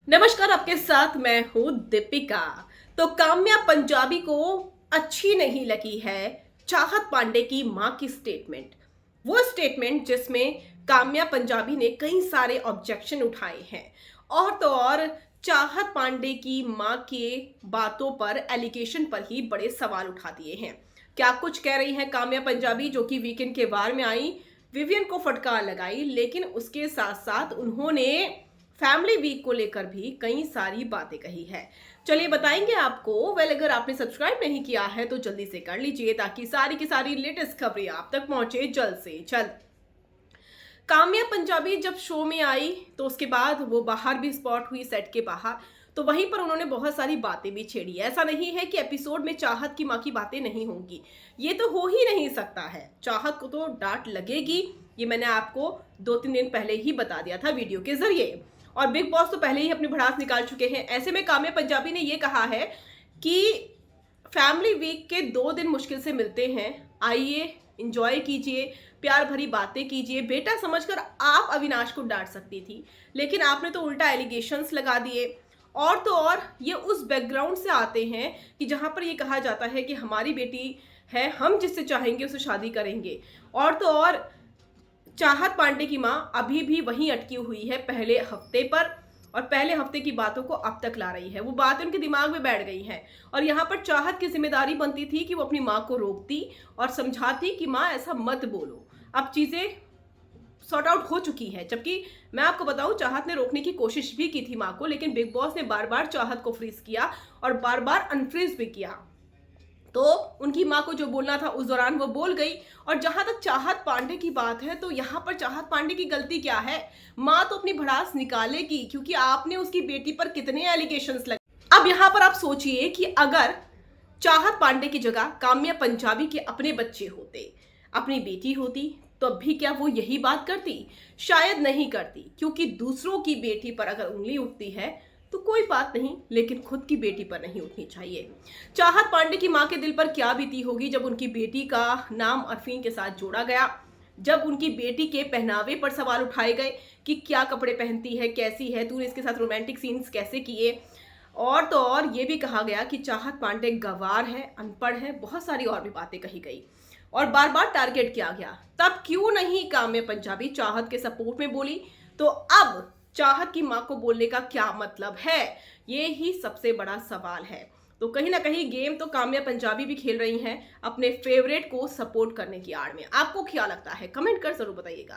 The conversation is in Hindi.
नमस्कार, आपके साथ मैं हूँ दीपिका। तो काम्या पंजाबी को अच्छी नहीं लगी है चाहत पांडे की मां की स्टेटमेंट। वो स्टेटमेंट जिसमें काम्या पंजाबी ने कई सारे ऑब्जेक्शन उठाए हैं और तो और चाहत पांडे की मां के बातों पर एलिगेशन पर ही बड़े सवाल उठा दिए हैं। क्या कुछ कह रही है काम्या पंजाबी, जो कि वीकेंड के वार में आई, विवियन को फटकार लगाई, लेकिन उसके साथ साथ उन्होंने फैमिली वीक को लेकर भी कई सारी बातें कही है। चलिए बताएंगे आपको। अगर आपने सब्सक्राइब नहीं किया है तो जल्दी से कर लीजिए ताकि सारी की सारी लेटेस्ट खबरें आप तक पहुंचे जल्द से जल्द। काम्या पंजाबी जब शो में आई तो उसके बाद वो बाहर भी स्पॉट हुई, सेट के बाहर। तो वहीं पर उन्होंने बहुत सारी बातें भी छेड़ी। ऐसा नहीं है कि एपिसोड में चाहत की माँ की बातें नहीं होंगी, ये तो हो ही नहीं सकता है। चाहत को तो डांट लगेगी, ये मैंने आपको 2-3 दिन पहले ही बता दिया था वीडियो के जरिए। और बिग बॉस तो पहले ही अपनी भड़ास निकाल चुके हैं। ऐसे में काम्या पंजाबी ने ये कहा है कि फैमिली वीक के 2 दिन मुश्किल से मिलते हैं, आइए इंजॉय कीजिए, प्यार भरी बातें कीजिए। बेटा समझकर आप अविनाश को डांट सकती थी, लेकिन आपने तो उल्टा एलिगेशंस लगा दिए। और तो और ये उस बैकग्राउंड से आते हैं कि जहां पर ये कहा जाता है कि हमारी बेटी है, हम जिससे चाहेंगे उससे शादी करेंगे। और तो और चाहत पांडे की मां अभी भी वहीं अटकी हुई है पहले हफ्ते पर, और पहले हफ्ते की बातों को अब तक ला रही है। वो बातें उनके दिमाग में बैठ गई हैं। और यहाँ पर चाहत की जिम्मेदारी बनती थी कि वो अपनी माँ को रोकती और समझाती कि माँ ऐसा मत बोलो। अब चीजें सॉर्ट आउट हो चुकी है। जबकि मैं आपको बताऊं, चाहत ने रोकने की कोशिश भी की थी माँ को, लेकिन बिग बॉस ने बार बार चाहत को फ्रीज किया और बार बार अनफ्रीज भी किया। तो उनकी माँ को जो बोलना था उस दौरान वो बोल गई। और जहां तक चाहत पांडे की बात है, तो यहाँ पर चाहत पांडे की गलती क्या है? माँ तो अपनी भड़ास निकालेगी, क्योंकि आपने उसकी बेटी पर कितने एलिगेशंस लगे। अब यहाँ पर आप सोचिए कि अगर चाहत पांडे की जगह काम्या पंजाबी के अपने बच्चे होते, अपनी बेटी होती, तो भी क्या वो यही बात करती? शायद नहीं करती, क्योंकि दूसरों की बेटी पर अगर उंगली उठती है तो कोई बात नहीं, लेकिन खुद की बेटी पर नहीं उठनी चाहिए। चाहत पांडे की मां के दिल पर क्या बीती होगी जब उनकी बेटी का नाम अरफीन के साथ जोड़ा गया, जब उनकी बेटी के पहनावे पर सवाल उठाए गए कि क्या कपड़े पहनती है, कैसी है, तूने इसके साथ रोमांटिक सीन्स कैसे किए। और तो और ये भी कहा गया कि चाहत पांडे गंवार है, अनपढ़ है, बहुत सारी और भी बातें कही गई और बार बार टारगेट किया गया। तब क्यों नहीं काम्या पंजाबी चाहत के सपोर्ट में बोली? तो अब चाहत की मां को बोलने का क्या मतलब है, ये ही सबसे बड़ा सवाल है। तो कहीं ना कहीं गेम तो काम्या पंजाबी भी खेल रही हैं अपने फेवरेट को सपोर्ट करने की आड़ में। आपको क्या लगता है? कमेंट कर जरूर बताइएगा।